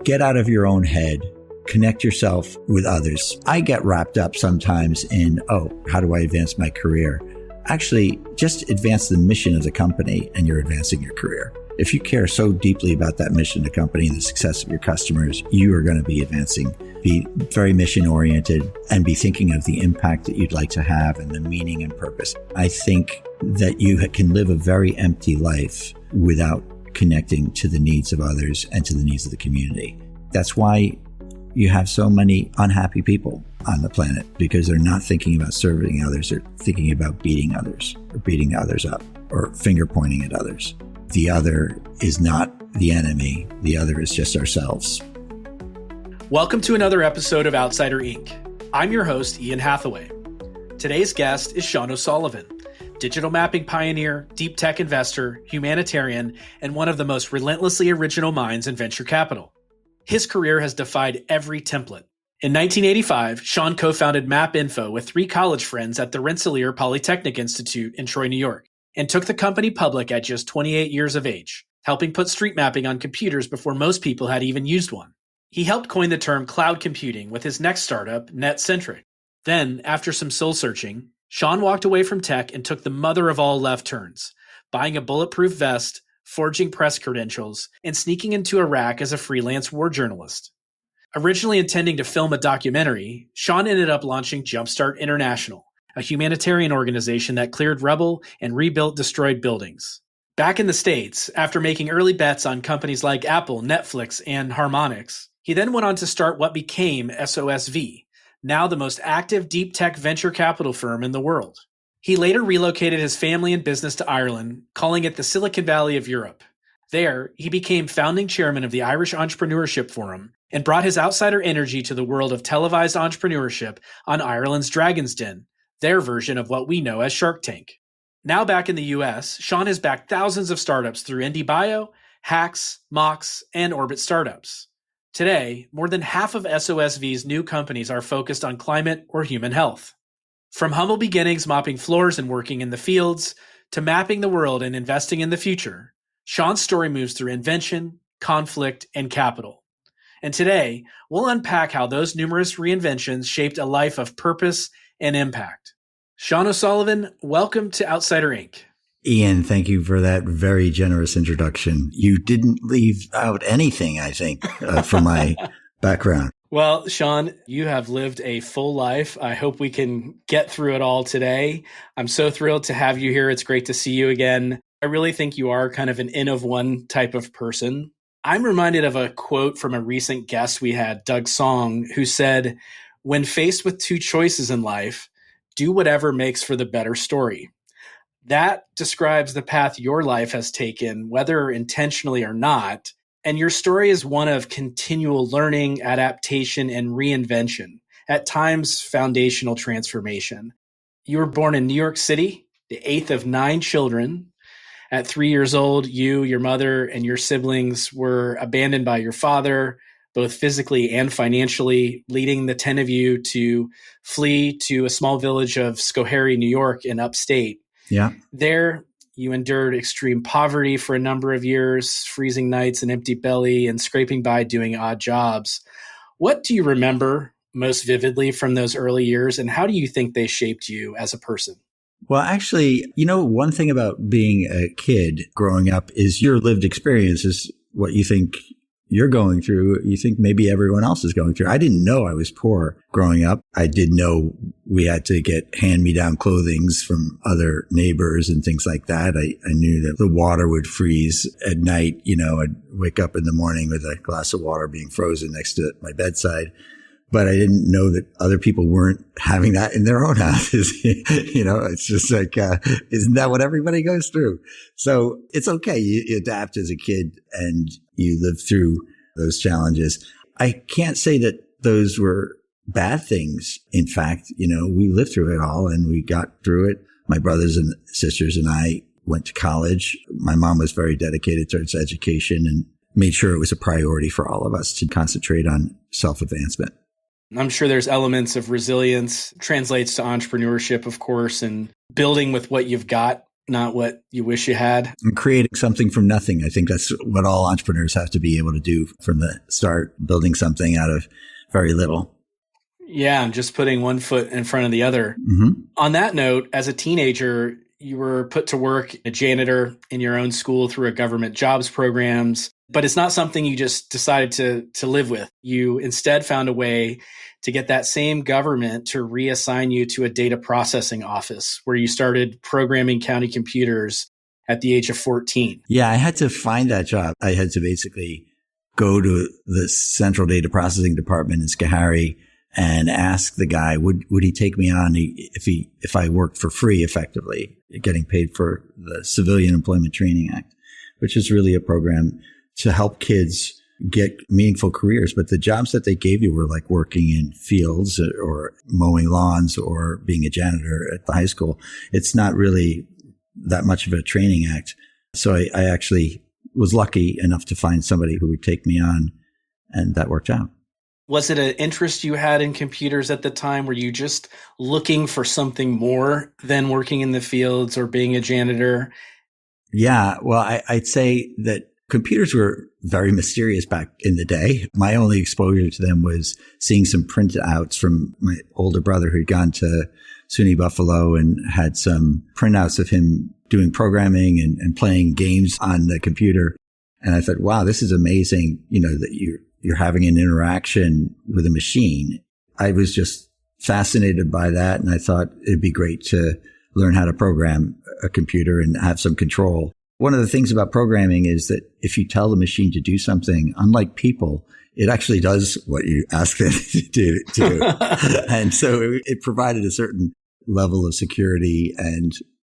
Get out of your own head. Connect yourself with others. I get wrapped up sometimes in, how do I advance my career? Actually, just advance the mission of the company and you're advancing your career. If you care so deeply about that mission of the company and the success of your customers, you are going to be advancing. Be very mission oriented and be thinking of the impact that you'd like to have and the meaning and purpose. I think that you can live a very empty life without connecting to the needs of others and to the needs of the community. That's why you have so many unhappy people on the planet, because they're not thinking about serving others. They're thinking about beating others or beating others up or finger pointing at others. The other is not the enemy. The other is just ourselves. Welcome to another episode of Outsider Inc. I'm your host, Ian Hathaway. Today's guest is Sean O'Sullivan, digital mapping pioneer, deep tech investor, humanitarian, and one of the most relentlessly original minds in venture capital. His career has defied every template. In 1985, Sean co-founded MapInfo with 3 college friends at the Rensselaer Polytechnic Institute in Troy, New York, and took the company public at just 28 years of age, helping put street mapping on computers before most people had even used one. He helped coin the term cloud computing with his next startup, Net Centric. Then, after some soul searching, Sean walked away from tech and took the mother of all left turns, buying a bulletproof vest, forging press credentials, and sneaking into Iraq as a freelance war journalist. Originally intending to film a documentary, Sean ended up launching Jumpstart International, a humanitarian organization that cleared rubble and rebuilt destroyed buildings. Back in the States, after making early bets on companies like Apple, Netflix, and Harmonix, he then went on to start what became SOSV, now the most active deep tech venture capital firm in the world. He later relocated his family and business to Ireland, calling it the Silicon Valley of Europe. There, he became founding chairman of the Irish Entrepreneurship Forum and brought his outsider energy to the world of televised entrepreneurship on Ireland's Dragon's Den, their version of what we know as Shark Tank. Now back in the US, Sean has backed thousands of startups through IndieBio, Hacks, Mox, and Orbit Startups. Today, more than half of SOSV's new companies are focused on climate or human health. From humble beginnings mopping floors and working in the fields, to mapping the world and investing in the future, Sean's story moves through invention, conflict, and capital. And today, we'll unpack how those numerous reinventions shaped a life of purpose and impact. Sean O'Sullivan, welcome to Outsider Inc. Ian, thank you for that very generous introduction. You didn't leave out anything, I think, from my background. Well, Sean, you have lived a full life. I hope we can get through it all today. I'm so thrilled to have you here. It's great to see you again. I really think you are kind of an N of one type of person. I'm reminded of a quote from a recent guest we had, Doug Song, who said, "When faced with 2 choices in life, do whatever makes for the better story." That describes the path your life has taken, whether intentionally or not. And your story is one of continual learning, adaptation, and reinvention, at times foundational transformation. You were born in New York City, the 8th of 9 children. At 3 years old, you, your mother, and your siblings were abandoned by your father, both physically and financially, leading the 10 of you to flee to a small village of Schoharie, New York in upstate. Yeah. There, you endured extreme poverty for a number of years, freezing nights, an empty belly, and scraping by doing odd jobs. What do you remember most vividly from those early years, and how do you think they shaped you as a person? Well, actually, one thing about being a kid growing up is your lived experience is what you think you're going through. You think maybe everyone else is going through. I didn't know I was poor growing up. I did know we had to get hand-me-down clothings from other neighbors and things like that. I knew that the water would freeze at night. I'd wake up in the morning with a glass of water being frozen next to my bedside. But I didn't know that other people weren't having that in their own houses. It's just like, isn't that what everybody goes through? So it's okay. You adapt as a kid and you live through those challenges. I can't say that those were bad things. In fact, we lived through it all and we got through it. My brothers and sisters and I went to college. My mom was very dedicated towards education and made sure it was a priority for all of us to concentrate on self-advancement. I'm sure there's elements of resilience, translates to entrepreneurship, of course, and building with what you've got. not what you wish you had. And creating something from nothing. I think that's what all entrepreneurs have to be able to do from the start, building something out of very little. Yeah, and just putting one foot in front of the other. Mm-hmm. On that note, as a teenager, you were put to work a janitor in your own school through a government jobs programs, but it's not something you just decided to live with. You instead found a way to get that same government to reassign you to a data processing office where you started programming county computers at the age of 14. Yeah, I had to find that job. I had to basically go to the central data processing department in Schoharie and ask the guy, would he take me on if I worked for free, effectively, getting paid for the Civilian Employment Training Act, which is really a program to help kids get meaningful careers. But the jobs that they gave you were like working in fields or mowing lawns or being a janitor at the high school. It's not really that much of a training act. So I actually was lucky enough to find somebody who would take me on, and that worked out. Was it an interest you had in computers at the time? Were you just looking for something more than working in the fields or being a janitor? Yeah, well, I'd say that computers were very mysterious back in the day. My only exposure to them was seeing some printouts from my older brother who'd gone to SUNY Buffalo and had some printouts of him doing programming and playing games on the computer. And I thought, wow, this is amazing, that you're having an interaction with a machine. I was just fascinated by that. And I thought it'd be great to learn how to program a computer and have some control. One of the things about programming is that if you tell the machine to do something, unlike people, it actually does what you ask it to do. And so it provided a certain level of security and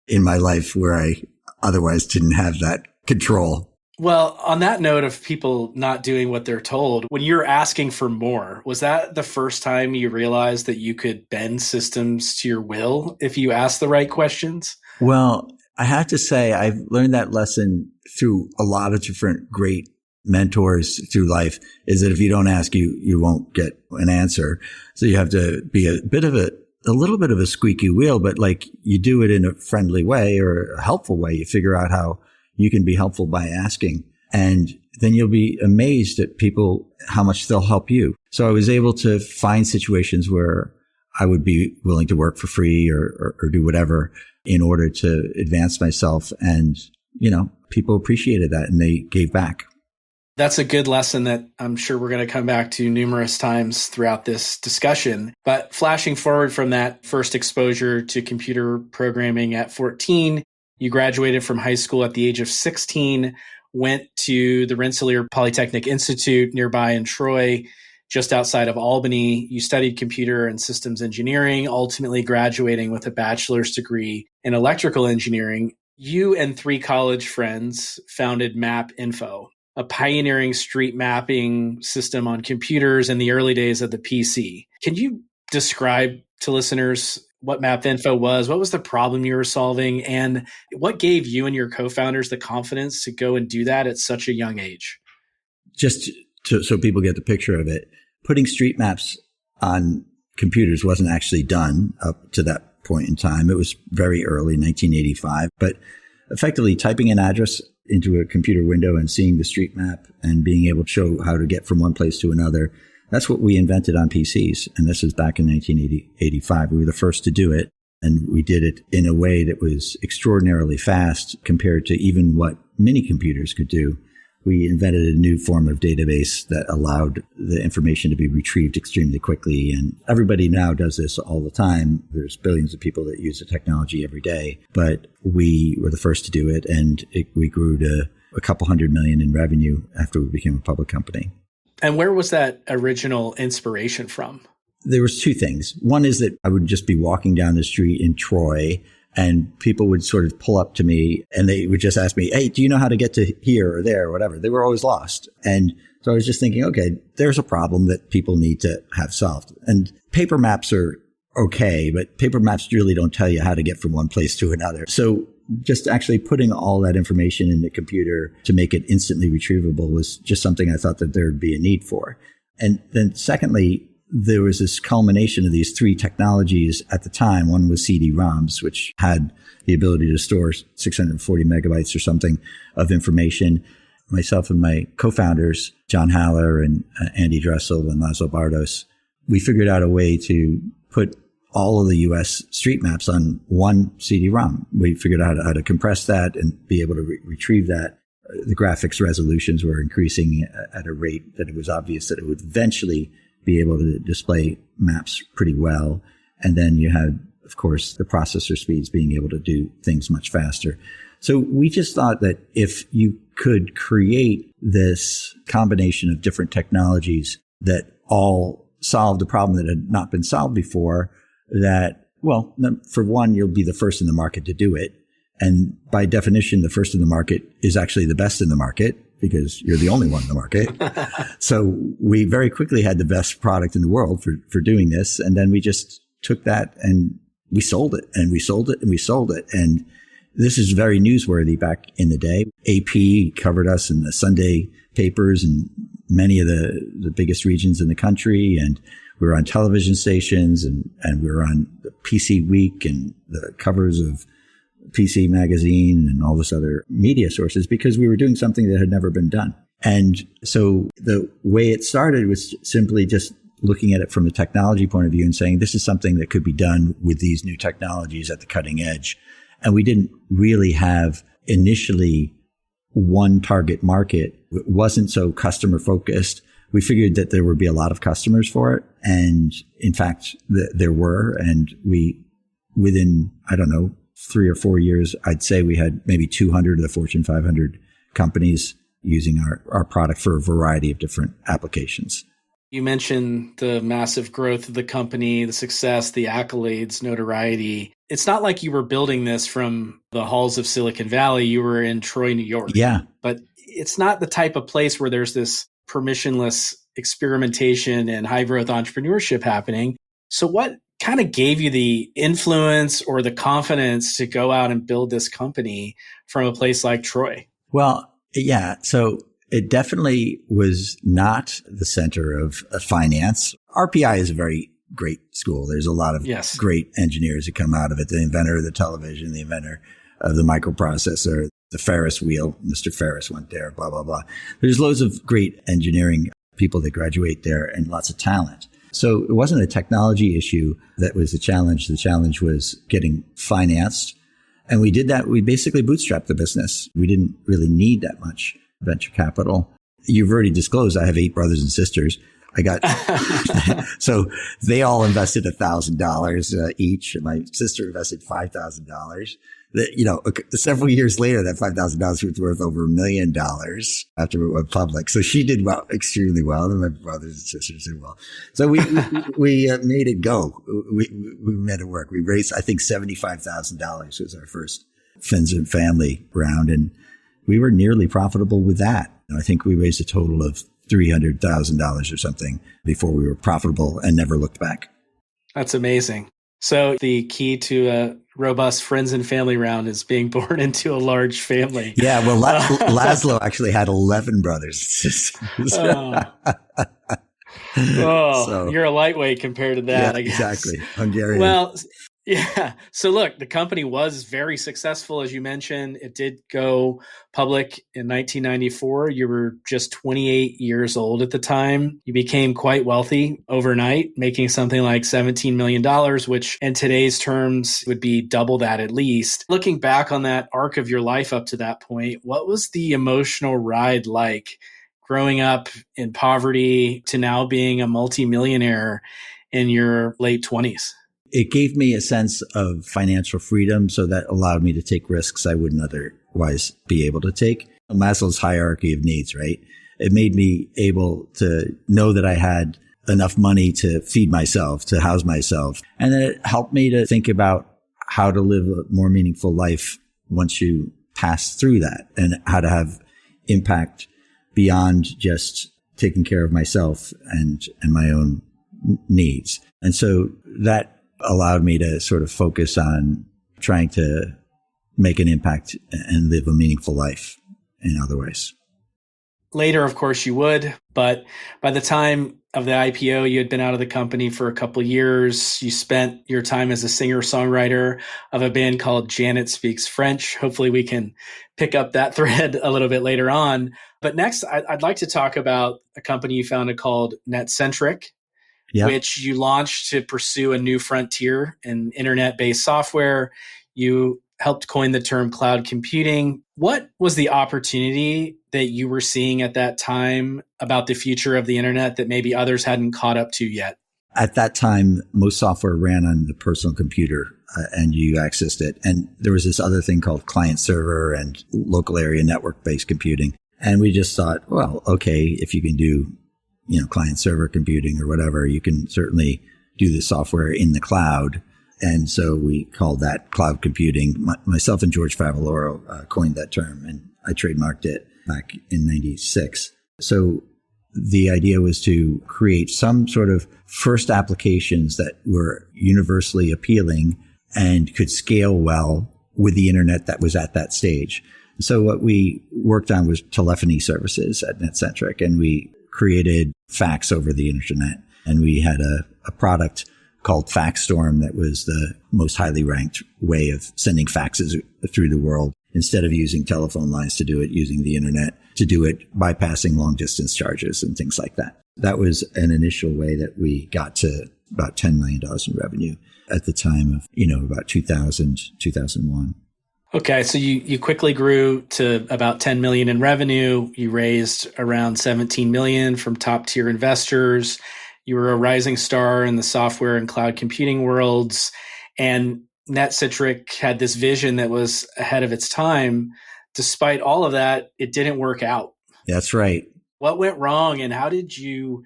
in my life where I otherwise didn't have that control. Well, on that note of people not doing what they're told, when you're asking for more, was that the first time you realized that you could bend systems to your will if you asked the right questions? Well, I have to say I've learned that lesson through a lot of different great mentors through life, is that if you don't ask, you won't get an answer. So you have to be a little bit of a squeaky wheel, but like you do it in a friendly way or a helpful way. You figure out how you can be helpful by asking. And then you'll be amazed at people, how much they'll help you. So I was able to find situations where I would be willing to work for free or do whatever in order to advance myself. And, people appreciated that and they gave back. That's a good lesson that I'm sure we're going to come back to numerous times throughout this discussion. But flashing forward from that first exposure to computer programming at 14, you graduated from high school at the age of 16, went to the Rensselaer Polytechnic Institute nearby in Troy, just outside of Albany. You studied computer and systems engineering, ultimately graduating with a bachelor's degree in electrical engineering. You and 3 college friends founded MapInfo, a pioneering street mapping system on computers in the early days of the PC. Can you describe to listeners what MapInfo was? What was the problem you were solving? And what gave you and your co-founders the confidence to go and do that at such a young age? Just so people get the picture of it, putting street maps on computers wasn't actually done up to that point in time. It was very early, 1985. But effectively typing an address into a computer window and seeing the street map and being able to show how to get from one place to another, that's what we invented on PCs. And this was back in 1985. We were the first to do it. And we did it in a way that was extraordinarily fast compared to even what mini computers could do. We invented a new form of database that allowed the information to be retrieved extremely quickly. And everybody now does this all the time. There's billions of people that use the technology every day. But we were the first to do it. And we grew to a couple $100 million in revenue after we became a public company. And where was that original inspiration from? There was 2 things. One is that I would just be walking down the street in Troy and people would sort of pull up to me and they would just ask me, hey, do you know how to get to here or there or whatever? They were always lost. And so I was just thinking, okay, there's a problem that people need to have solved. And paper maps are okay, but paper maps really don't tell you how to get from one place to another. So just actually putting all that information in the computer to make it instantly retrievable was just something I thought that there'd be a need for. And then secondly, there was this culmination of these three technologies at the time. One was CD-ROMs, which had the ability to store 640 megabytes or something of information. Myself and my co-founders, John Haller and Andy Dressel and Laszlo Bardos, we figured out a way to put all of the U.S. street maps on one CD-ROM. We figured out how to compress that and be able to retrieve that. The graphics resolutions were increasing at a rate that it was obvious that it would eventually be able to display maps pretty well. And then you had, of course, the processor speeds being able to do things much faster. So we just thought that if you could create this combination of different technologies that all solved a problem that had not been solved before, that, well, for one, you'll be the first in the market to do it. And by definition, the first in the market is actually the best in the market because you're the only one in the market. So we very quickly had the best product in the world for doing this. And then we just took that and we sold it and we sold it and we sold it. And this is very newsworthy back in the day. AP covered us in the Sunday papers and many of the biggest regions in the country. And we were on television stations and we were on the PC Week and the covers of PC Magazine and all this other media sources because we were doing something that had never been done. And so the way it started was simply just looking at it from a technology point of view and saying, this is something that could be done with these new technologies at the cutting edge. And we didn't really have initially one target market. It wasn't so customer focused. We figured that there would be a lot of customers for it. And in fact, there were. And we, within, 3 or 4 years, I'd say we had maybe 200 of the Fortune 500 companies using our product for a variety of different applications. You mentioned the massive growth of the company, the success, the accolades, notoriety. It's not like you were building this from the halls of Silicon Valley. You were in Troy, New York. Yeah. But it's not the type of place where there's this permissionless experimentation and high growth entrepreneurship happening. So what kind of gave you the influence or the confidence to go out and build this company from a place like Troy? Well, yeah. So it definitely was not the center of finance. RPI is a very great school. There's a lot of great engineers that come out of it. The inventor of the television, the inventor of the microprocessor, the Ferris wheel, Mr. Ferris went there, blah, blah, blah. There's loads of great engineering people that graduate there and lots of talent. So it wasn't a technology issue that was the challenge. The challenge was getting financed. And we did that. We basically bootstrapped the business. We didn't really need that much venture capital. You've already disclosed I have 8 brothers and sisters. I got, so they all invested $1,000 each. And my sister invested $5,000. Several years later, that $5,000 was worth over $1 million after we went public. So she did well, extremely well, and my brothers and sisters did well. So we made it go. We made it work. We raised, I think, $75,000 was our first friends and family round, and we were nearly profitable with that. I think we raised a total of $300,000 or something before we were profitable and never looked back. That's amazing. So the key to a robust friends and family round is being born into a large family. Yeah, well, Laszlo actually had 11 brothers and sisters. So, you're a lightweight compared to that, I guess. Exactly. Hungarian. Well, yeah. So look, the company was very successful, as you mentioned. It did go public in 1994. You were just 28 years old at the time. You became quite wealthy overnight, making something like $17 million, which in today's terms would be double that at least. Looking back on that arc of your life up to that point, what was the emotional ride like growing up in poverty to now being a multimillionaire in your late 20s? It gave me a sense of financial freedom, so that allowed me to take risks I wouldn't otherwise be able to take. Maslow's hierarchy of needs, right? It made me able to know that I had enough money to feed myself, to house myself. And then it helped me to think about how to live a more meaningful life once you pass through that, and how to have impact beyond just taking care of myself and my own needs. And so that allowed me to sort of focus on trying to make an impact and live a meaningful life in other ways. Later, of course, you would, but by the time of the IPO, you had been out of the company for a couple of years. You spent your time as a singer-songwriter of a band called Janet Speaks French. Hopefully we can pick up that thread a little bit later on. But next, I'd like to talk about a company you founded called Net Centric, which you launched to pursue a new frontier in internet-based software. You helped coin the term cloud computing. What was the opportunity that you were seeing at that time about the future of the internet that maybe others hadn't caught up to yet? At that time, most software ran on the personal computer and you accessed it. And there was this other thing called client server and local area network-based computing. And we just thought, well, okay, if you can do, client server computing or whatever, you can certainly do the software in the cloud. And so we called that cloud computing. Myself and George Favaloro coined that term, and I trademarked it back in 96. So the idea was to create some sort of first applications that were universally appealing and could scale well with the internet that was at that stage. So what we worked on was telephony services at NetCentric, and we created fax over the internet. And we had a product called FaxStorm that was the most highly ranked way of sending faxes through the world. Instead of using telephone lines to do it, using the internet to do it, bypassing long distance charges and things like that. That was an initial way that we got to about $10 million in revenue at the time of, about 2000, 2001. Okay. So you quickly grew to about 10 million in revenue. You raised around 17 million from top tier investors. You were a rising star in the software and cloud computing worlds. And NetCentric had this vision that was ahead of its time. Despite all of that, it didn't work out. That's right. What went wrong, and how did you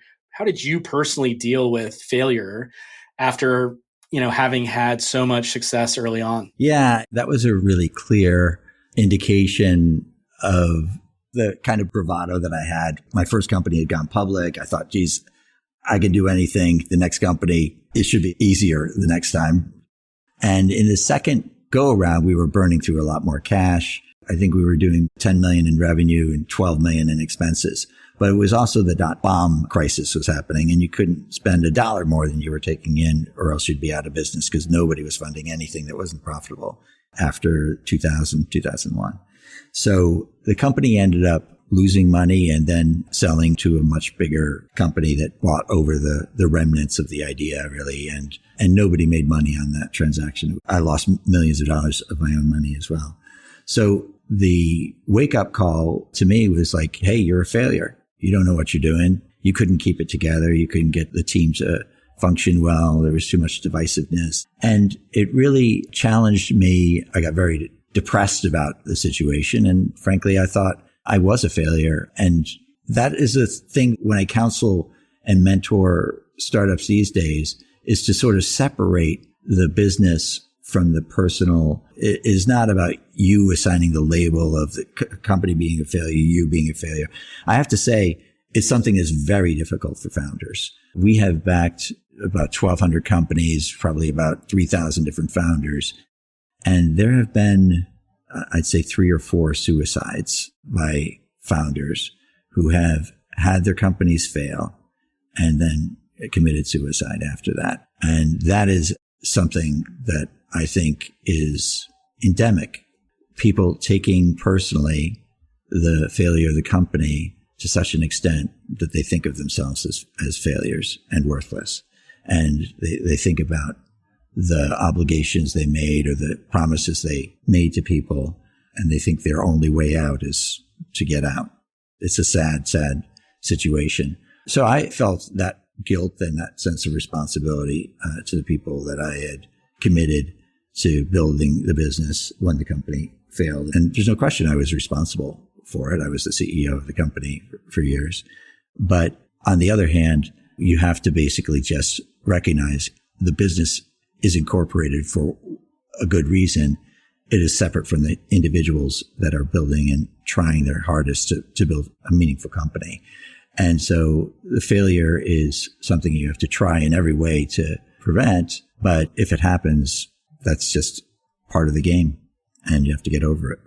personally deal with failure after, having had so much success early on? Yeah, that was a really clear indication of the kind of bravado that I had. My first company had gone public. I thought, geez, I can do anything. The next company, it should be easier the next time. And in the second go around, we were burning through a lot more cash. I think we were doing 10 million in revenue and 12 million in expenses. But it was also the .bomb crisis was happening, and you couldn't spend $1 more than you were taking in, or else you'd be out of business because nobody was funding anything that wasn't profitable after 2000, 2001. So the company ended up losing money and then selling to a much bigger company that bought over the remnants of the idea, really. And nobody made money on that transaction. I lost millions of dollars of my own money as well. So the wake up call to me was like, hey, you're a failure. You don't know what you're doing. You couldn't keep it together. You couldn't get the team to function well. There was too much divisiveness. And it really challenged me. I got very depressed about the situation. And frankly, I thought I was a failure. And that is a thing when I counsel and mentor startups these days, is to sort of separate the business from the personal. It is not about you assigning the label of the company being a failure, you being a failure. I have to say, it's something that's very difficult for founders. We have backed about 1,200 companies, probably about 3,000 different founders. And there have been, I'd say, 3 or 4 suicides by founders who have had their companies fail and then committed suicide after that. And that is something that I think is endemic. People taking personally the failure of the company to such an extent that they think of themselves as failures and worthless. And they think about the obligations they made or the promises they made to people, and they think their only way out is to get out. It's a sad, sad situation. So I felt that guilt and that sense of responsibility to the people that I had committed to building the business when the company failed. And there's no question I was responsible for it. I was the CEO of the company for years. But on the other hand, you have to basically just recognize the business is incorporated for a good reason. It is separate from the individuals that are building and trying their hardest to build a meaningful company. And so the failure is something you have to try in every way to prevent. But if it happens, that's just part of the game and you have to get over it.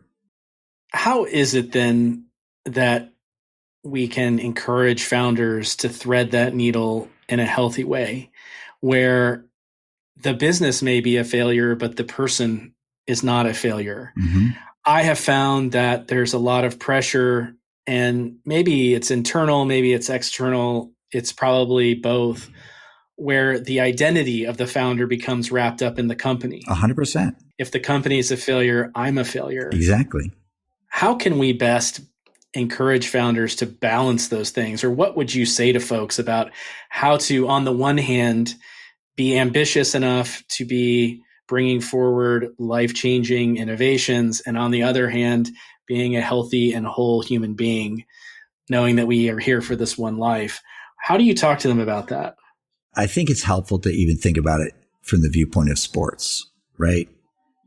How is it then that we can encourage founders to thread that needle in a healthy way where the business may be a failure, but the person is not a failure. Mm-hmm. I have found that there's a lot of pressure, and maybe it's internal, maybe it's external. It's probably both, where the identity of the founder becomes wrapped up in the company. 100%. If the company is a failure, I'm a failure. Exactly. How can we best encourage founders to balance those things? Or what would you say to folks about how to, on the one hand, be ambitious enough to be bringing forward life-changing innovations, and on the other hand, being a healthy and whole human being, knowing that we are here for this one life? How do you talk to them about that? I think it's helpful to even think about it from the viewpoint of sports, right?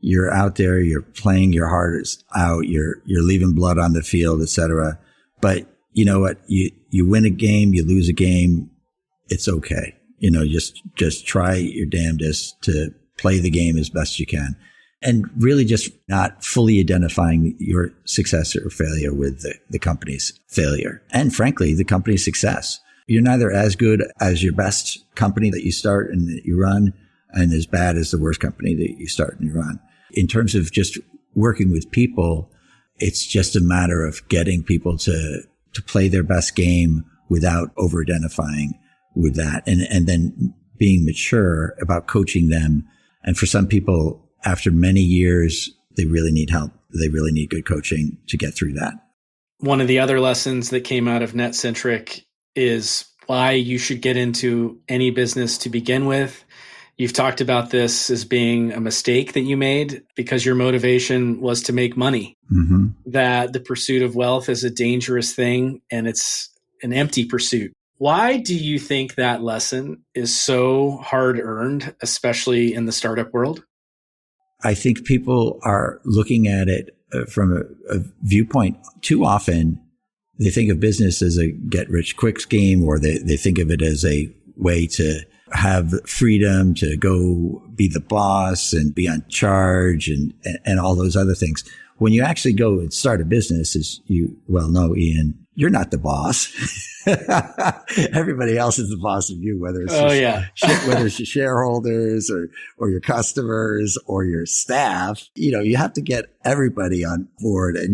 You're out there, you're playing your hardest out, you're leaving blood on the field, etc. But you know what? You win a game, you lose a game, it's okay. Just try your damnedest to play the game as best you can, and really just not fully identifying your success or failure with the company's failure, and frankly, the company's success. You're neither as good as your best company that you start and that you run, and as bad as the worst company that you start and you run. In terms of just working with people, it's just a matter of getting people to play their best game without over-identifying with that, and then being mature about coaching them. And for some people, after many years, they really need help. They really need good coaching to get through that. One of the other lessons that came out of NetCentric is why you should get into any business to begin with. You've talked about this as being a mistake that you made because your motivation was to make money, mm-hmm. that the pursuit of wealth is a dangerous thing and it's an empty pursuit. Why do you think that lesson is so hard earned, especially in the startup world? I think people are looking at it from a viewpoint. Too often, they think of business as a get-rich-quick scheme, or they think of it as a way to have freedom to go be the boss and be on charge and all those other things. When you actually go and start a business, as you well know, Ian, you're not the boss. Everybody else is the boss of you, whether it's whether it's your shareholders or your customers or your staff. You have to get everybody on board, and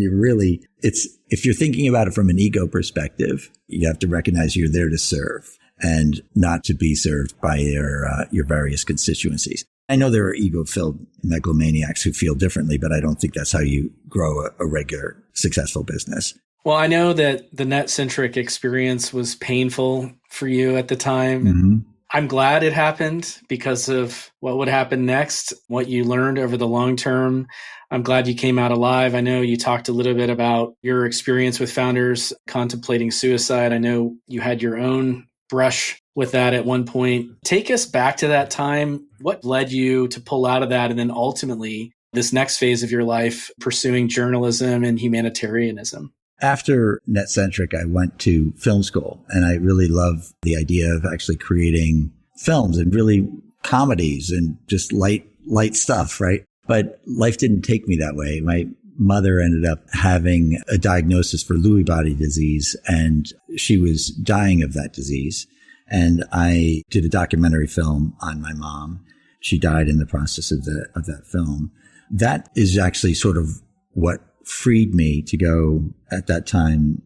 if you're thinking about it from an ego perspective, you have to recognize you're there to serve and not to be served by your various constituencies. I know there are ego-filled megalomaniacs who feel differently, but I don't think that's how you grow a regular successful business. Well, I know that the NetCentric experience was painful for you at the time. Mm-hmm. I'm glad it happened because of what would happen next, what you learned over the long term. I'm glad you came out alive. I know you talked a little bit about your experience with founders contemplating suicide. I know you had your own brush with that at one point. Take us back to that time. What led you to pull out of that? And then ultimately, this next phase of your life, pursuing journalism and humanitarianism. After NetCentric, I went to film school, and I really love the idea of actually creating films and really comedies and just light stuff, right? But life didn't take me that way. My mother ended up having a diagnosis for Lewy body disease, and she was dying of that disease. And I did a documentary film on my mom. She died in the process of that film. That is actually sort of what freed me to go at that time,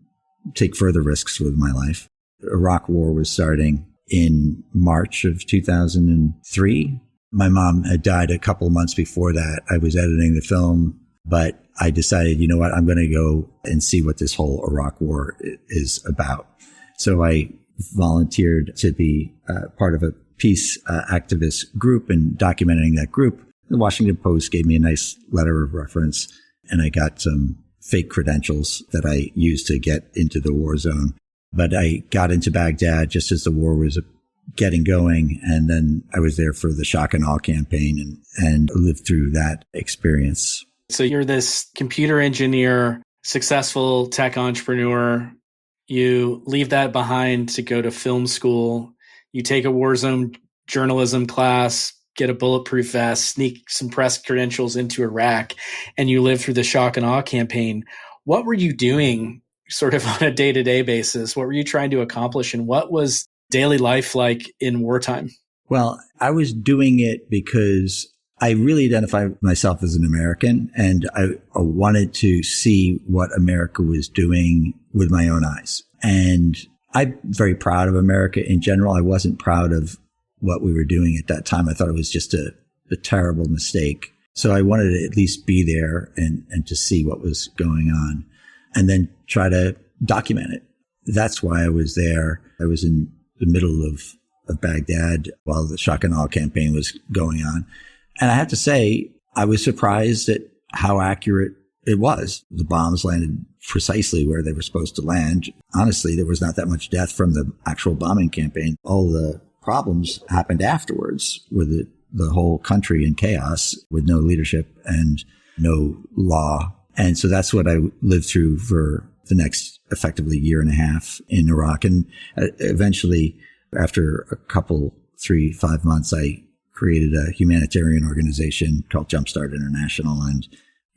take further risks with my life. The Iraq War was starting in March of 2003. My mom had died a couple of months before that. I was editing the film, but I decided, you know what, I'm going to go and see what this whole Iraq War is about. So I volunteered to be part of a peace activist group and documenting that group. The Washington Post gave me a nice letter of reference, and I got some fake credentials that I used to get into the war zone. But I got into Baghdad just as the war was getting going. And then I was there for the shock and awe campaign and lived through that experience. So you're this computer engineer, successful tech entrepreneur. You leave that behind to go to film school. You take a war zone journalism class, get a bulletproof vest, sneak some press credentials into Iraq, and you live through the shock and awe campaign. What were you doing sort of on a day-to-day basis? What were you trying to accomplish, and what was daily life like in wartime? Well, I was doing it because I really identify myself as an American, and I wanted to see what America was doing with my own eyes. And I'm very proud of America in general. I wasn't proud of what we were doing at that time. I thought it was just a terrible mistake. So I wanted to at least be there and to see what was going on and then try to document it. That's why I was there. I was in the middle of Baghdad while the shock and awe campaign was going on. And I have to say, I was surprised at how accurate it was. The bombs landed precisely where they were supposed to land. Honestly, there was not that much death from the actual bombing campaign. All the problems happened afterwards with the whole country in chaos with no leadership and no law. And so that's what I lived through for the next effectively year and a half in Iraq. And eventually, after a couple, 3-5 months, I created a humanitarian organization called Jumpstart International. And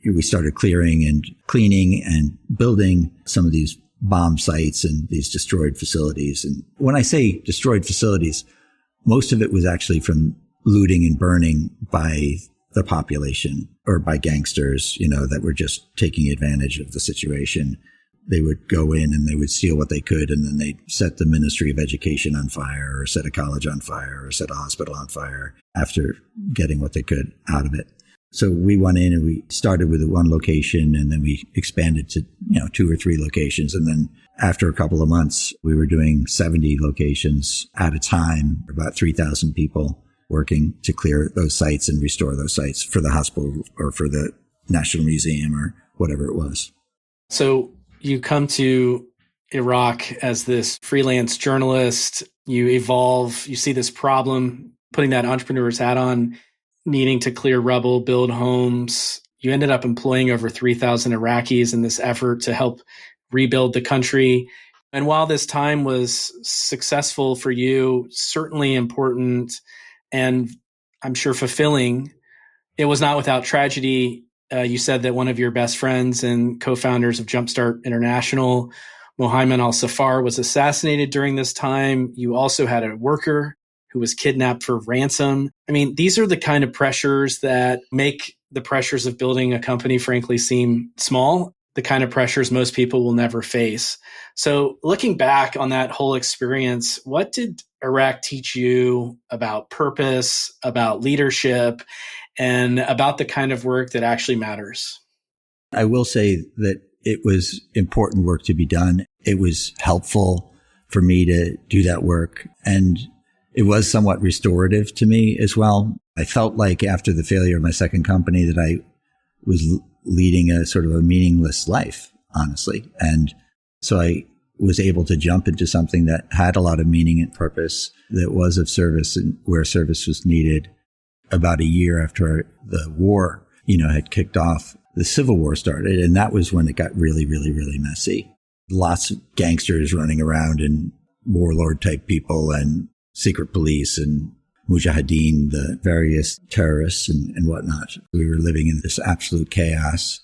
we started clearing and cleaning and building some of these bomb sites and these destroyed facilities. And when I say destroyed facilities, most of it was actually from looting and burning by the population or by gangsters, that were just taking advantage of the situation. They would go in and they would steal what they could, and then they'd set the Ministry of Education on fire or set a college on fire or set a hospital on fire after getting what they could out of it. So we went in and we started with one location, and then we expanded to, 2 or 3 locations. And then after a couple of months, we were doing 70 locations at a time, about 3,000 people working to clear those sites and restore those sites for the hospital or for the National Museum or whatever it was. So you come to Iraq as this freelance journalist, you evolve, you see this problem, putting that entrepreneur's hat on, needing to clear rubble, build homes. You ended up employing over 3,000 Iraqis in this effort to help rebuild the country. And while this time was successful for you, certainly important, and I'm sure fulfilling, it was not without tragedy. You said that one of your best friends and co-founders of Jumpstart International, Mohammed al-Safar, was assassinated during this time. You also had a worker who was kidnapped for ransom. I mean, these are the kind of pressures that make the pressures of building a company, frankly, seem small, the kind of pressures most people will never face. So looking back on that whole experience, what did Iraq teach you about purpose, about leadership, and about the kind of work that actually matters? I will say that it was important work to be done. It was helpful for me to do that work. And it was somewhat restorative to me as well. I felt like after the failure of my second company that I was leading a sort of a meaningless life, honestly. And so I was able to jump into something that had a lot of meaning and purpose, that was of service and where service was needed. About a year after the war, had kicked off, the Civil War started. And that was when it got really, really, really messy. Lots of gangsters running around and warlord type people and secret police and mujahideen, the various terrorists and whatnot. We were living in this absolute chaos.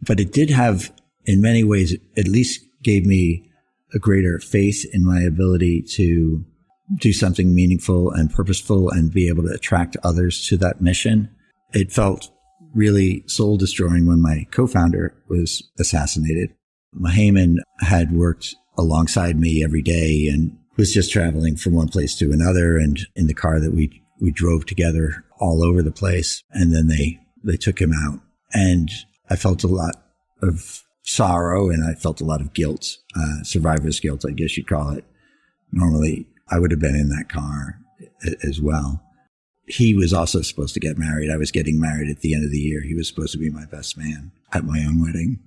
But it did have, in many ways, at least gave me a greater faith in my ability to do something meaningful and purposeful and be able to attract others to that mission. It felt really soul destroying when my co-founder was assassinated. Mohammed had worked alongside me every day and was just traveling from one place to another, and in the car that we drove together all over the place. And then they took him out, and I felt a lot of sorrow and I felt a lot of guilt, survivor's guilt, I guess you'd call it. Normally I would have been in that car as well. He was also supposed to get married. I was getting married at the end of the year. He was supposed to be my best man at my own wedding.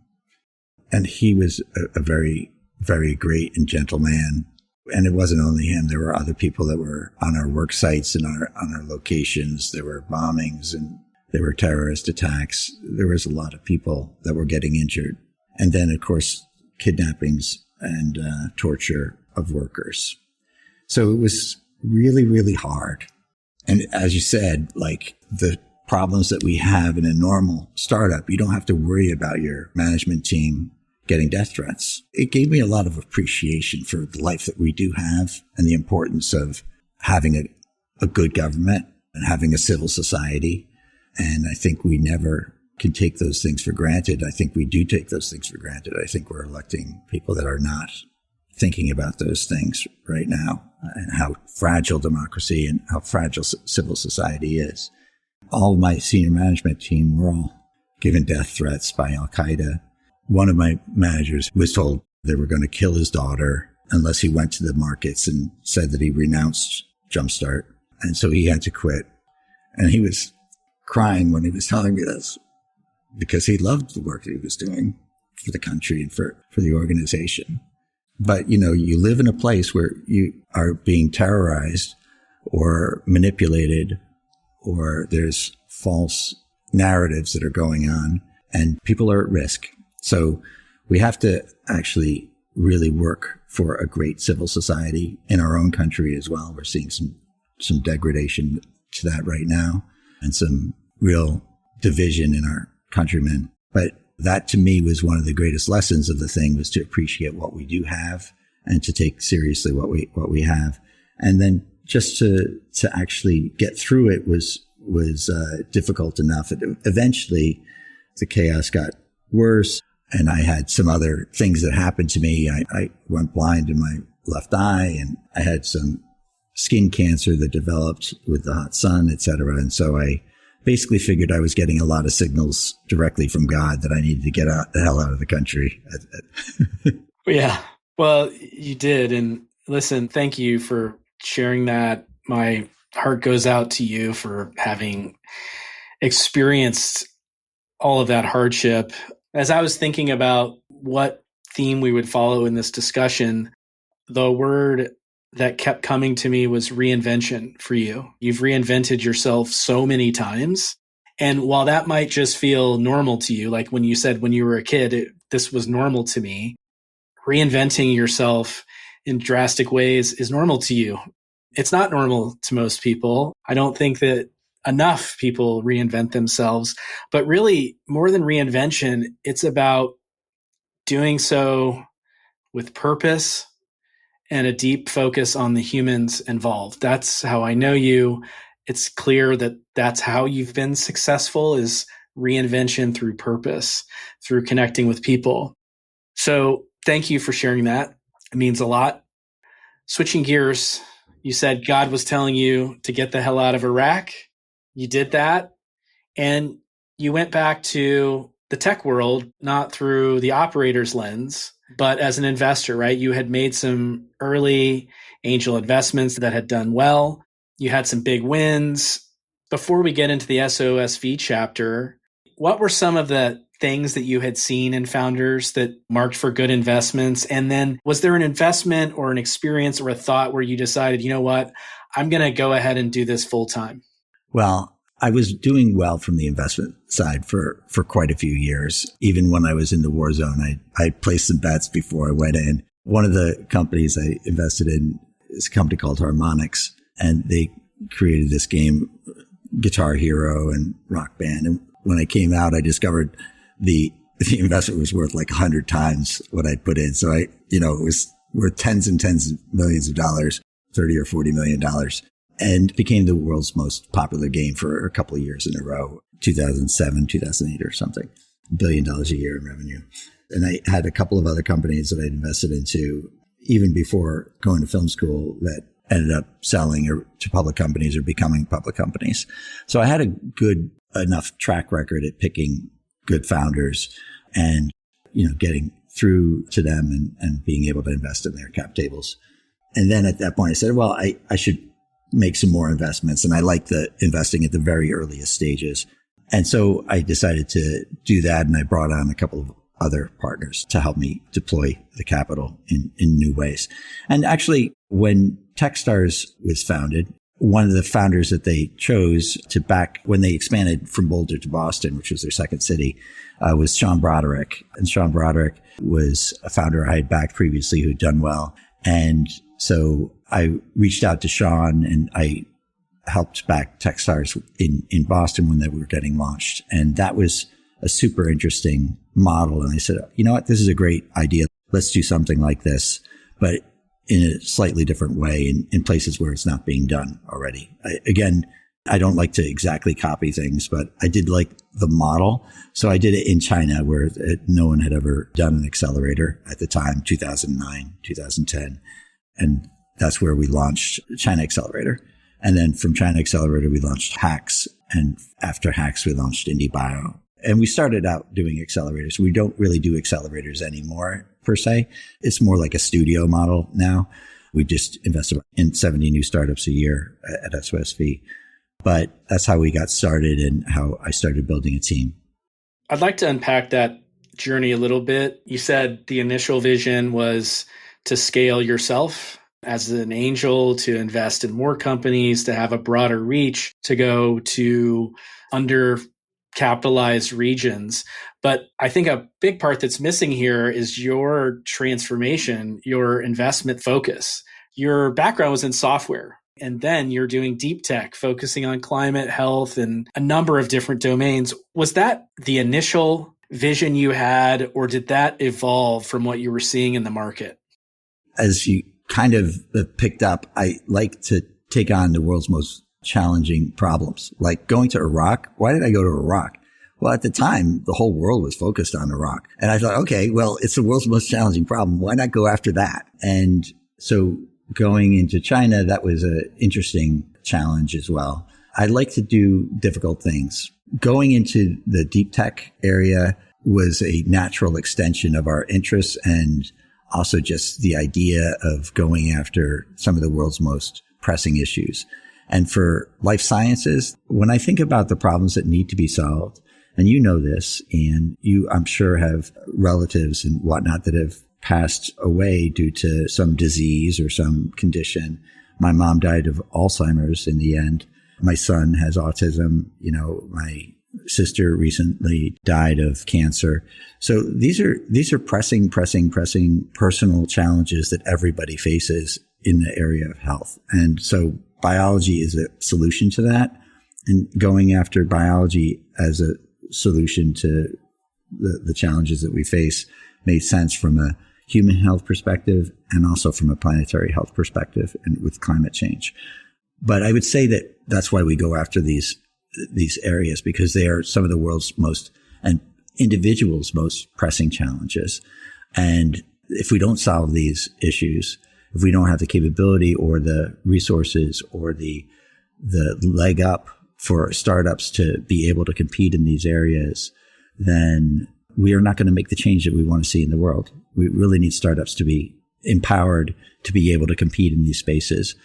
And he was a very, very great and gentle man. And it wasn't only him. There were other people that were on our work sites and on our locations. There were bombings and there were terrorist attacks. There was a lot of people that were getting injured. And then, of course, kidnappings and torture of workers. So it was really, really hard. And as you said, like the problems that we have in a normal startup, you don't have to worry about your management team getting death threats. It gave me a lot of appreciation for the life that we do have and the importance of having a good government and having a civil society. And I think we never can take those things for granted. I think we do take those things for granted. I think we're electing people that are not thinking about those things right now and how fragile democracy and how fragile civil society is. All of my senior management team were all given death threats by Al-Qaeda. One of my managers was told they were going to kill his daughter unless he went to the markets and said that he renounced Jumpstart. And so he had to quit. And he was crying when he was telling me this because he loved the work that he was doing for the country and for the organization. But, you live in a place where you are being terrorized or manipulated, or there's false narratives that are going on, and people are at risk. So we have to actually really work for a great civil society in our own country as well. We're seeing some degradation to that right now and some real division in our countrymen. But that to me was one of the greatest lessons of the thing, was to appreciate what we do have and to take seriously what we have. And then just to actually get through it was difficult enough. Eventually the chaos got worse, and I had some other things that happened to me. I went blind in my left eye, and I had some skin cancer that developed with the hot sun, et cetera. And so I basically figured I was getting a lot of signals directly from God that I needed to get the hell out of the country. Yeah, well, you did. And listen, thank you for sharing that. My heart goes out to you for having experienced all of that hardship. As I was thinking about what theme we would follow in this discussion, the word that kept coming to me was reinvention for you. You've reinvented yourself so many times. And while that might just feel normal to you, like when you said when you were a kid, this was normal to me, reinventing yourself in drastic ways is normal to you. It's not normal to most people. I don't think that enough people reinvent themselves, but really more than reinvention, it's about doing so with purpose and a deep focus on the humans involved. That's how I know you. It's clear that that's how you've been successful, is reinvention through purpose, through connecting with people. So thank you for sharing that. It means a lot. Switching gears, you said God was telling you to get the hell out of Iraq. You did that. And you went back to the tech world, not through the operator's lens, but as an investor, right? You had made some early angel investments that had done well. You had some big wins. Before we get into the SOSV chapter, what were some of the things that you had seen in founders that marked for good investments? And then was there an investment or an experience or a thought where you decided, you know what, I'm going to go ahead and do this full time? Well, I was doing well from the investment side for quite a few years. Even when I was in the war zone, I placed some bets before I went in. One of the companies I invested in is a company called Harmonix, and they created this game, Guitar Hero and Rock Band. And when I came out, I discovered the investment was worth like 100 times what I'd put in. So it was worth tens and tens of millions of dollars, $30 or $40 million. And became the world's most popular game for a couple of years in a row, 2007, 2008 or something, $1 billion a year in revenue. And I had a couple of other companies that I'd invested into even before going to film school that ended up selling to public companies or becoming public companies. So I had a good enough track record at picking good founders and, getting through to them and being able to invest in their cap tables. And then at that point I said, well, I should make some more investments. And I like the investing at the very earliest stages. And so I decided to do that. And I brought on a couple of other partners to help me deploy the capital in new ways. And actually, when Techstars was founded, one of the founders that they chose to back when they expanded from Boulder to Boston, which was their second city, was Sean Broderick. And Sean Broderick was a founder I had backed previously who had done well. And so I reached out to Sean and I helped back Techstars in Boston when they were getting launched. And that was a super interesting model. And I said, you know what, this is a great idea. Let's do something like this, but in a slightly different way in places where it's not being done already. I don't like to exactly copy things, but I did like the model. So I did it in China where no one had ever done an accelerator at the time, 2009, 2010. And that's where we launched China Accelerator. And then from China Accelerator, we launched Hacks. And after Hacks, we launched IndieBio. And we started out doing accelerators. We don't really do accelerators anymore, per se. It's more like a studio model now. We just invest in 70 new startups a year at SOSV. But that's how we got started and how I started building a team. I'd like to unpack that journey a little bit. You said the initial vision was to scale yourself as an angel, to invest in more companies, to have a broader reach, to go to undercapitalized regions. But I think a big part that's missing here is your transformation, your investment focus. Your background was in software. And then you're doing deep tech, focusing on climate, health, and a number of different domains. Was that the initial vision you had, or did that evolve from what you were seeing in the market? As you kind of picked up, I like to take on the world's most challenging problems. Like going to Iraq. Why did I go to Iraq? Well, at the time, the whole world was focused on Iraq. And I thought, okay, well, it's the world's most challenging problem. Why not go after that? And so going into China, that was an interesting challenge as well. I like to do difficult things. Going into the deep tech area was a natural extension of our interests, and also just the idea of going after some of the world's most pressing issues. And for life sciences, when I think about the problems that need to be solved, and you know this, and you, I'm sure, have relatives and whatnot that have passed away due to some disease or some condition. My mom died of Alzheimer's in the end. My son has autism. You know, my sister recently died of cancer. So these are pressing personal challenges that everybody faces in the area of health. And so biology is a solution to that. And going after biology as a solution to the challenges that we face made sense from a human health perspective and also from a planetary health perspective and with climate change. But I would say that that's why we go after these areas, because they are some of the world's most and individuals' most pressing challenges. And if we don't solve these issues, if we don't have the capability or the resources or the leg up for startups to be able to compete in these areas, then we are not going to make the change that we want to see in the world. We really need startups to be empowered to be able to compete in these spaces.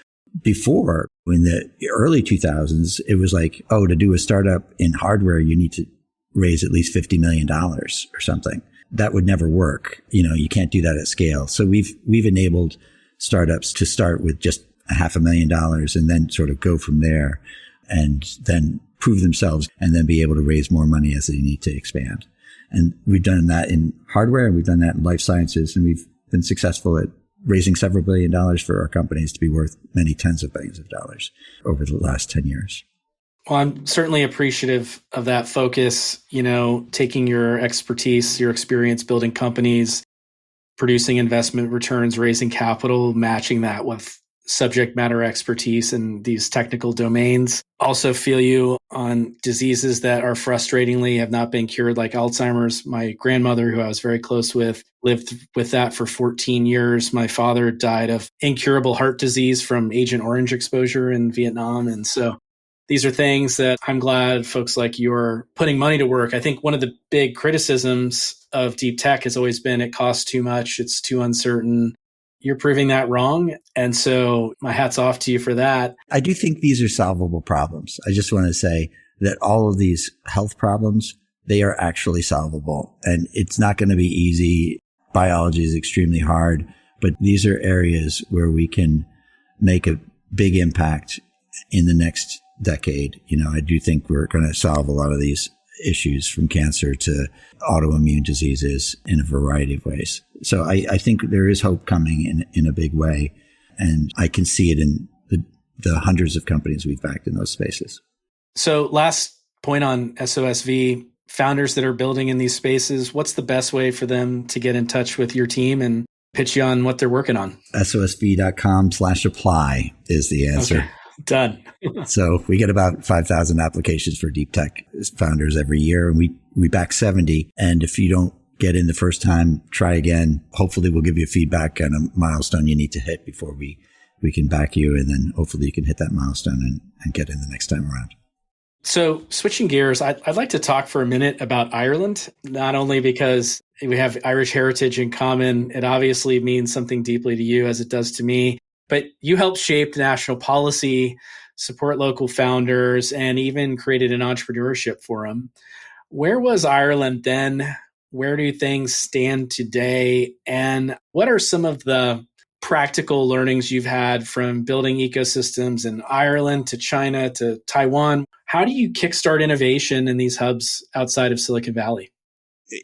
Before, in the early 2000s, it was like, oh, to do a startup in hardware, you need to raise at least $50 million or something. That would never work. You know, you can't do that at scale. So we've enabled startups to start with just $500,000 and then sort of go from there and then prove themselves and then be able to raise more money as they need to expand. And we've done that in hardware, and we've done that in life sciences, and we've been successful at raising several $1 billion for our companies to be worth many tens of billions of dollars over the last 10 years. Well, I'm certainly appreciative of that focus, you know, taking your expertise, your experience building companies, producing investment returns, raising capital, matching that with subject matter expertise in these technical domains. Also feel you on diseases that are frustratingly have not been cured, like Alzheimer's. My grandmother, who I was very close with, lived with that for 14 years. My father died of incurable heart disease from Agent Orange exposure in Vietnam. And so these are things that I'm glad folks like you are putting money to work. I think one of the big criticisms of deep tech has always been it costs too much, it's too uncertain. You're proving that wrong. And so my hat's off to you for that. I do think these are solvable problems. I just want to say that all of these health problems, they are actually solvable. And it's not going to be easy. Biology is extremely hard, but these are areas where we can make a big impact in the next decade. You know, I do think we're going to solve a lot of these issues, from cancer to autoimmune diseases, in a variety of ways. So I think there is hope coming in a big way. And I can see it in the hundreds of companies we've backed in those spaces. So last point on SOSV, founders that are building in these spaces, what's the best way for them to get in touch with your team and pitch you on what they're working on? SOSV.com/apply is the answer. Okay. Done. So we get about 5,000 applications for deep tech founders every year, and we back 70. And if you don't get in the first time, try again. Hopefully we'll give you feedback on a milestone you need to hit before we can back you. And then hopefully you can hit that milestone and get in the next time around. So switching gears, I'd like to talk for a minute about Ireland, not only because we have Irish heritage in common. It obviously means something deeply to you as it does to me, but you helped shape national policy, support local founders, and even created an entrepreneurship forum. Where was Ireland then? Where do things stand today? And what are some of the practical learnings you've had from building ecosystems in Ireland to China to Taiwan? How do you kickstart innovation in these hubs outside of Silicon Valley?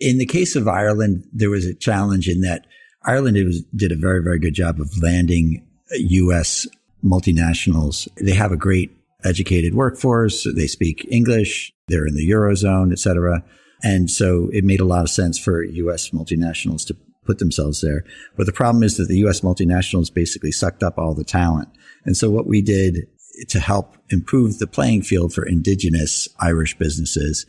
In the case of Ireland, there was a challenge in that Ireland did a very, very good job of landing U.S. multinationals. They have a great educated workforce. They speak English. They're in the Eurozone, et cetera. And so it made a lot of sense for U.S. multinationals to put themselves there. But the problem is that the U.S. multinationals basically sucked up all the talent. And so what we did to help improve the playing field for indigenous Irish businesses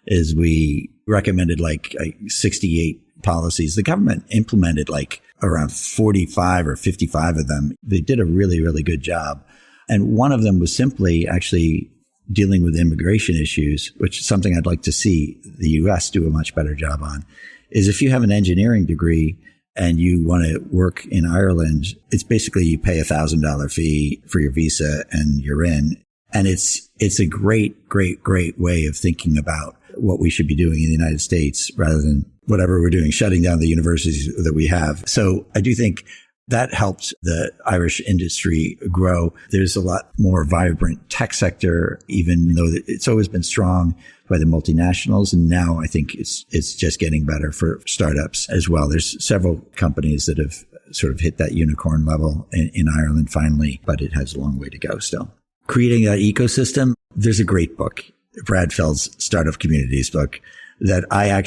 is we recommended like 68 policies. The government implemented like around 45 or 55 of them. They did a really, really good job. And one of them was simply actually dealing with immigration issues, which is something I'd like to see the U.S. do a much better job on, is if you have an engineering degree and you want to work in Ireland, it's basically you pay $1,000 fee for your visa and you're in. And it's a great, great, great way of thinking about what we should be doing in the United States rather than whatever we're doing, shutting down the universities that we have. So I do think that helped the Irish industry grow. There's a lot more vibrant tech sector, even though it's always been strong by the multinationals. And now I think it's just getting better for startups as well. There's several companies that have sort of hit that unicorn level in Ireland finally, but it has a long way to go still. Creating that ecosystem, there's a great book, Brad Feld's Startup Communities book, that I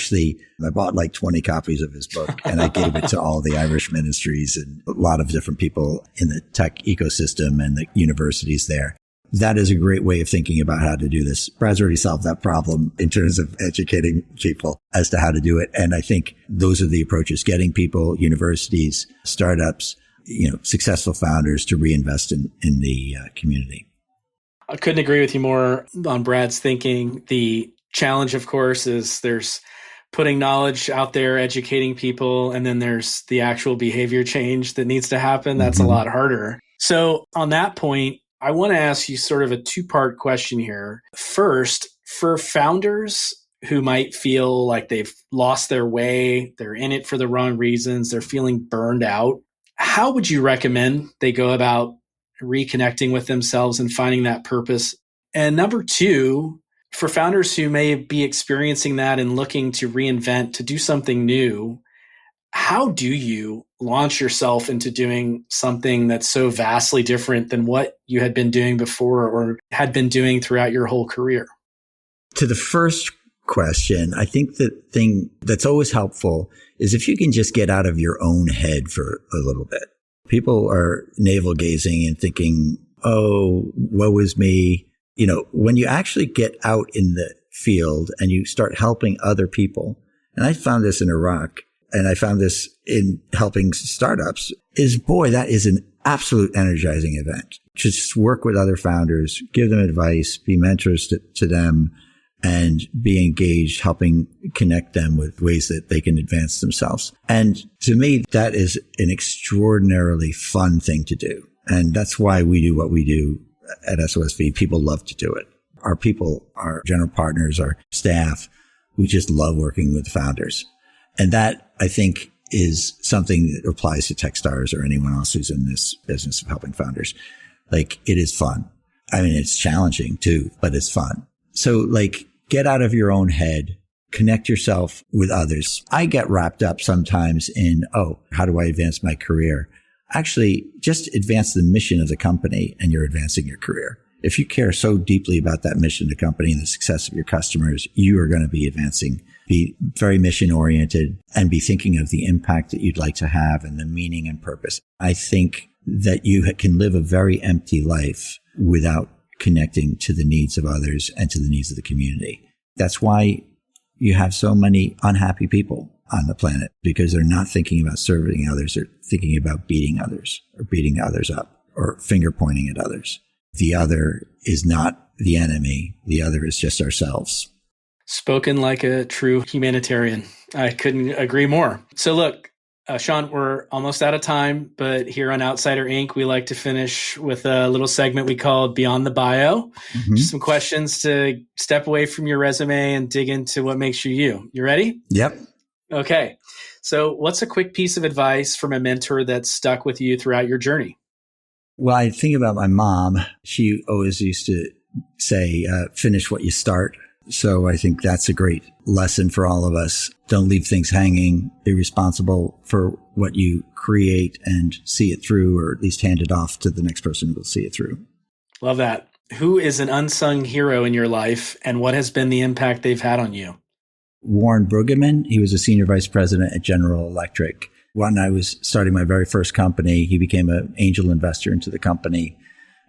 bought like 20 copies of his book and I gave it to all the Irish ministries and a lot of different people in the tech ecosystem and the universities there. That is a great way of thinking about how to do this. Brad's already solved that problem in terms of educating people as to how to do it. And I think those are the approaches, getting people, universities, startups, successful founders to reinvest in the community. I couldn't agree with you more on Brad's thinking. The challenge, of course, is there's putting knowledge out there, educating people, and then there's the actual behavior change that needs to happen. That's a lot harder. So on that point, I want to ask you sort of a two-part question here. First, for founders who might feel like they've lost their way, they're in it for the wrong reasons, they're feeling burned out, how would you recommend they go about reconnecting with themselves and finding that purpose? And number two, for founders who may be experiencing that and looking to reinvent, to do something new, how do you launch yourself into doing something that's so vastly different than what you had been doing before or had been doing throughout your whole career? To the first question, I think the thing that's always helpful is if you can just get out of your own head for a little bit. People are navel gazing and thinking, oh, woe is me. When you actually get out in the field and you start helping other people, and I found this in Iraq and I found this in helping startups, that is an absolute energizing event. Just work with other founders, give them advice, be mentors to them, and be engaged, helping connect them with ways that they can advance themselves. And to me, that is an extraordinarily fun thing to do. And that's why we do what we do at SOSV. People love to do it. Our people, our general partners, our staff, we just love working with founders. And that, I think, is something that applies to Techstars or anyone else who's in this business of helping founders. Like, it is fun. I mean, it's challenging too, but it's fun. So get out of your own head, connect yourself with others. I get wrapped up sometimes in, how do I advance my career? Actually, just advance the mission of the company and you're advancing your career. If you care so deeply about that mission of the company and the success of your customers, you are going to be advancing, be very mission oriented, and be thinking of the impact that you'd like to have and the meaning and purpose. I think that you can live a very empty life without connecting to the needs of others and to the needs of the community. That's why you have so many unhappy people on the planet, because they're not thinking about serving others. They're thinking about beating others or beating others up or finger pointing at others. The other is not the enemy. The other is just ourselves. Spoken like a true humanitarian. I couldn't agree more. So look, Sean, we're almost out of time, but here on Outsider Inc., we like to finish with a little segment we call Beyond the Bio. Just some questions to step away from your resume and dig into what makes you you. You ready? Yep. Okay. So what's a quick piece of advice from a mentor that stuck with you throughout your journey? Well, I think about my mom. She always used to say, finish what you start. So I think that's a great lesson for all of us. Don't leave things hanging. Be responsible for what you create and see it through, or at least hand it off to the next person who will see it through. Love that. Who is an unsung hero in your life, and what has been the impact they've had on you? Warren Brueggemann. He was a senior vice president at General Electric. When I was starting my very first company, he became an angel investor into the company.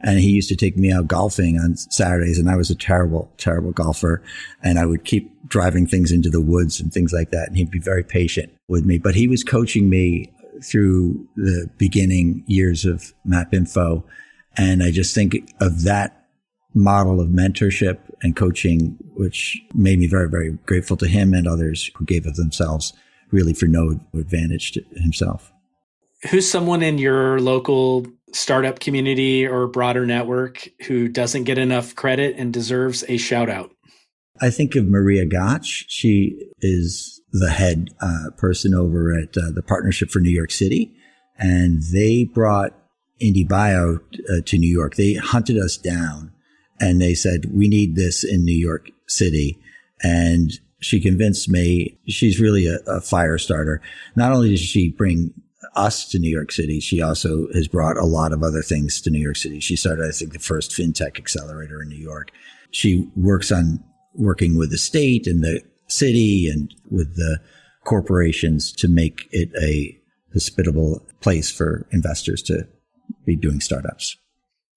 And he used to take me out golfing on Saturdays, and I was a terrible, terrible golfer. And I would keep driving things into the woods and things like that. And he'd be very patient with me. But he was coaching me through the beginning years of MapInfo. And I just think of that model of mentorship and coaching, which made me very, very grateful to him and others who gave of themselves really for no advantage to himself. Who's someone in your local startup community or broader network who doesn't get enough credit and deserves a shout out? I think of Maria Gotch. She is the head person over at the Partnership for New York City. And they brought IndieBio to New York. They hunted us down and they said, we need this in New York City. And she convinced me. She's really a fire starter. Not only does she bring us to New York City, she also has brought a lot of other things to New York City. She started, I think, the first fintech accelerator in New York. She works on working with the state and the city and with the corporations to make it a hospitable place for investors to be doing startups.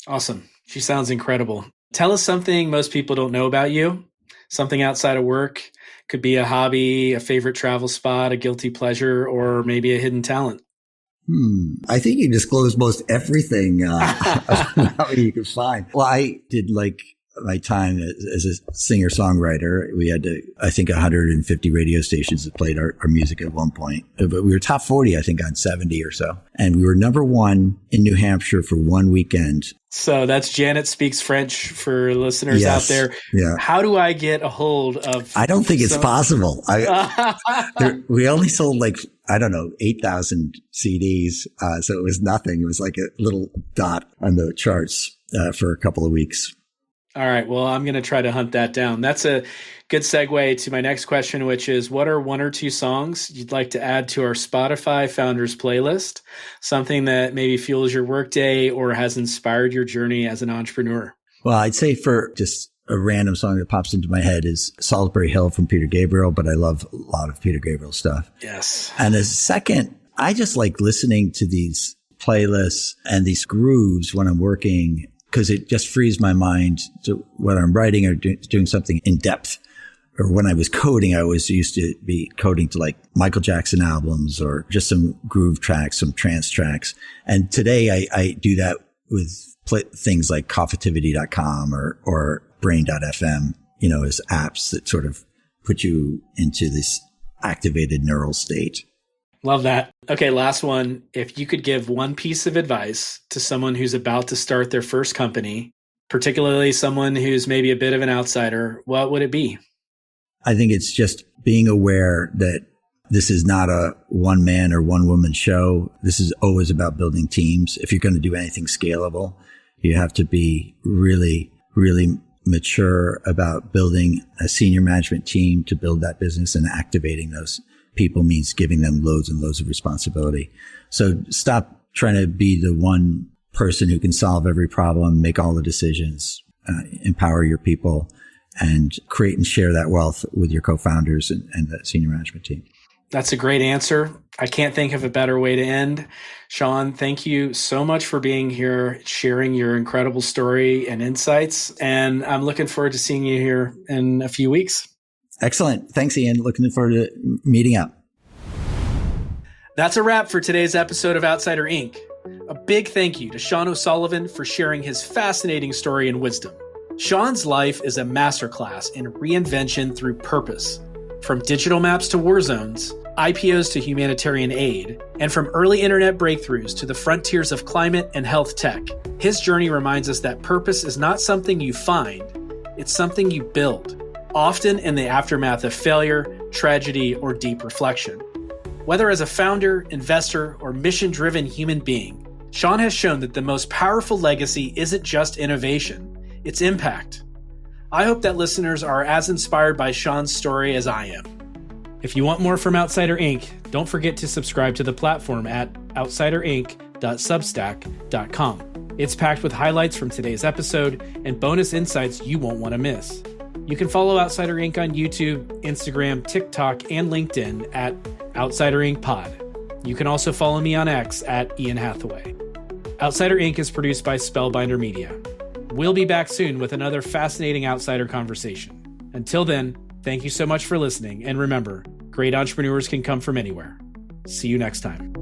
Awesome. She sounds incredible. Tell us something most people don't know about you, something outside of work. Could be a hobby, a favorite travel spot, a guilty pleasure, or maybe a hidden talent. I think you disclose most everything about you can find. Well, I did like my time as a singer-songwriter. We had, I think, 150 radio stations that played our music at one point. But we were top 40, I think, on 70 or so. And we were number one in New Hampshire for one weekend. So that's Janet Speaks French for listeners out there. Yeah. How do I get a hold of... I don't think it's possible. We only sold 8,000 CDs. So it was nothing. It was like a little dot on the charts for a couple of weeks. All right. Well, I'm going to try to hunt that down. That's a good segue to my next question, which is, what are one or two songs you'd like to add to our Spotify Founders playlist? Something that maybe fuels your workday or has inspired your journey as an entrepreneur? Well, I'd say for just a random song that pops into my head is Salisbury Hill from Peter Gabriel, but I love a lot of Peter Gabriel stuff. Yes. And a second, I just like listening to these playlists and these grooves when I'm working, because it just frees my mind to when I'm writing or doing something in depth. Or when I was coding, I always used to be coding to like Michael Jackson albums or just some groove tracks, some trance tracks. And today I do that with things like coffeetivity.com or brain.fm, as apps that sort of put you into this activated neural state. Love that. Okay, last one. If you could give one piece of advice to someone who's about to start their first company, particularly someone who's maybe a bit of an outsider, what would it be? I think it's just being aware that this is not a one man or one woman show. This is always about building teams. If you're going to do anything scalable, you have to be really, really mature about building a senior management team to build that business, and activating those people means giving them loads and loads of responsibility. So stop trying to be the one person who can solve every problem, make all the decisions. empower your people and create and share that wealth with your co-founders and the senior management team. That's a great answer. I can't think of a better way to end. Sean, thank you so much for being here, sharing your incredible story and insights. And I'm looking forward to seeing you here in a few weeks. Excellent. Thanks, Ian. Looking forward to meeting up. That's a wrap for today's episode of Outsider Inc. A big thank you to Sean O'Sullivan for sharing his fascinating story and wisdom. Sean's life is a masterclass in reinvention through purpose. From digital maps to war zones, IPOs to humanitarian aid, and from early internet breakthroughs to the frontiers of climate and health tech, his journey reminds us that purpose is not something you find, it's something you build, often in the aftermath of failure, tragedy, or deep reflection. Whether as a founder, investor, or mission-driven human being, Sean has shown that the most powerful legacy isn't just innovation, it's impact. I hope that listeners are as inspired by Sean's story as I am. If you want more from Outsider Inc., don't forget to subscribe to the platform at outsiderinc.substack.com. It's packed with highlights from today's episode and bonus insights you won't want to miss. You can follow Outsider Inc. on YouTube, Instagram, TikTok, and LinkedIn at Outsider Inc. Pod. You can also follow me on X at Ian Hathaway. Outsider Inc. is produced by Spellbinder Media. We'll be back soon with another fascinating outsider conversation. Until then, thank you so much for listening, and remember, great entrepreneurs can come from anywhere. See you next time.